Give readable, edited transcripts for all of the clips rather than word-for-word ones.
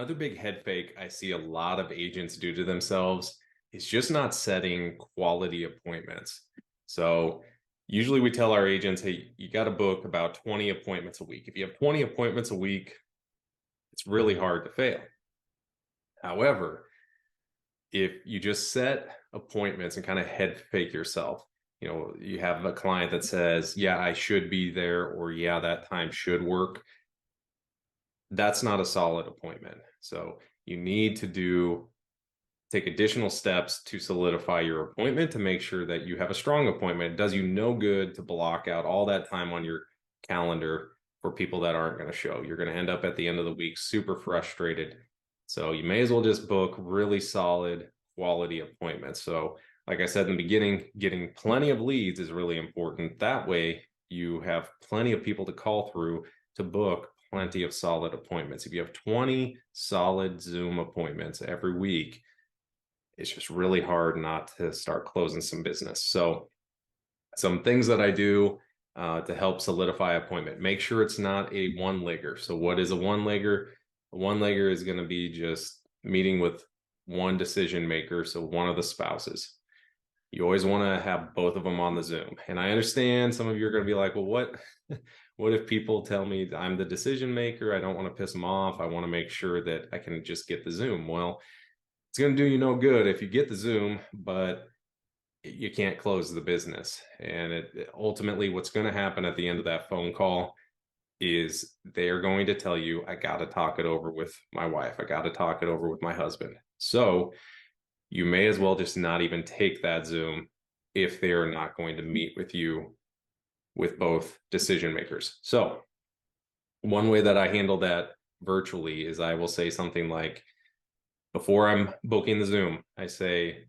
Another big head fake I see a lot of agents do to themselves is just not setting quality appointments. So usually we tell our agents, hey, you got to book about 20 appointments a week. If you have 20 appointments a week, it's really hard to fail. However, if you just set appointments and kind of head fake yourself, you have a client that says, yeah, I should be there, or yeah, that time should work. That's not a solid appointment. So you need to take additional steps to solidify your appointment to make sure that you have a strong appointment. It does you no good to block out all that time on your calendar for people that aren't going to show. You're going to end up at the end of the week super frustrated. So you may as well just book really solid quality appointments. So like I said in the beginning, getting plenty of leads is really important. That way you have plenty of people to call through to book plenty of solid appointments. If you have 20 solid Zoom appointments every week, it's just really hard not to start closing some business. So some things that I do to help solidify appointment, make sure it's not a one-legger. So what is a one-legger? A one-legger is going to be just meeting with one decision maker, so one of the spouses. You always want to have both of them on the Zoom. And I understand some of you are going to be like, well, what if people tell me I'm the decision maker? I don't want to piss them off. I want to make sure that I can just get the Zoom. Well, it's going to do you no good if you get the Zoom, but you can't close the business. And ultimately, what's going to happen at the end of that phone call is they're going to tell you, I got to talk it over with my wife. I got to talk it over with my husband. So you may as well just not even take that Zoom if they're not going to meet with you with both decision makers. So one way that I handle that virtually is I will say something like, before I'm booking the Zoom, I say,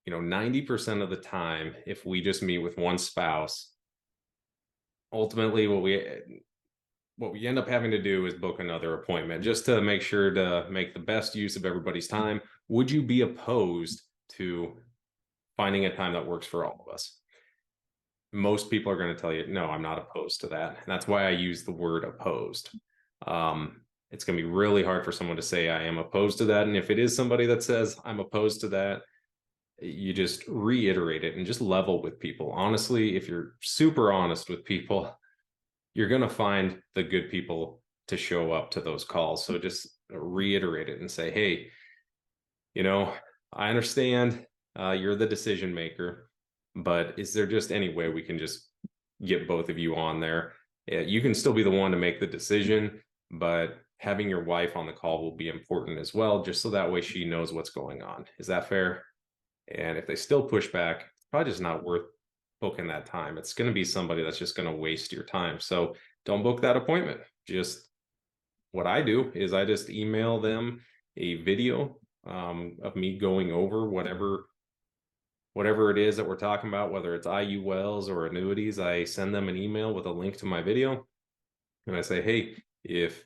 90% of the time, if we just meet with one spouse, ultimately what we end up having to do is book another appointment just to make sure to make the best use of everybody's time. Would you be opposed to finding a time that works for all of us? Most people are going to tell you, no, I'm not opposed to that. And that's why I use the word opposed. It's going to be really hard for someone to say I am opposed to that. And if it is somebody that says I'm opposed to that, you just reiterate it and just level with people. Honestly, if you're super honest with people, you're going to find the good people to show up to those calls. So just reiterate it and say, hey, I understand you're the decision maker, but is there just any way we can just get both of you on there? Yeah, you can still be the one to make the decision, but having your wife on the call will be important as well, just so that way she knows what's going on. Is that fair? And if they still push back, it's probably just not worth booking that time. It's going to be somebody that's just going to waste your time. So don't book that appointment. Just what I do is I just email them a video of me going over whatever it is that we're talking about, whether it's IULs or annuities. I send them an email with a link to my video. And I say, hey, if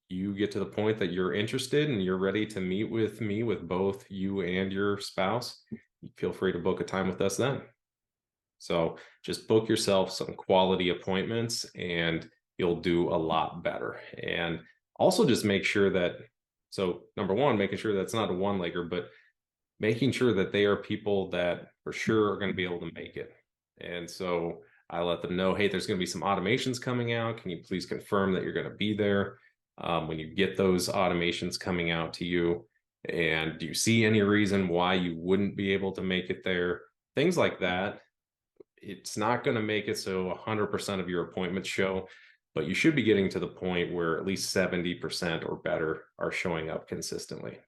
you get to the point that you're interested and you're ready to meet with me with both you and your spouse, feel free to book a time with us then. So just book yourself some quality appointments and you'll do a lot better. And also just make sure that, so number one, making sure that's not a one-legger, but making sure that they are people that for sure are going to be able to make it. And so I let them know, hey, there's going to be some automations coming out. Can you please confirm that you're going to be there when you get those automations coming out to you? And do you see any reason why you wouldn't be able to make it there? Things like that. It's not going to make it so 100% of your appointments show, but you should be getting to the point where at least 70% or better are showing up consistently.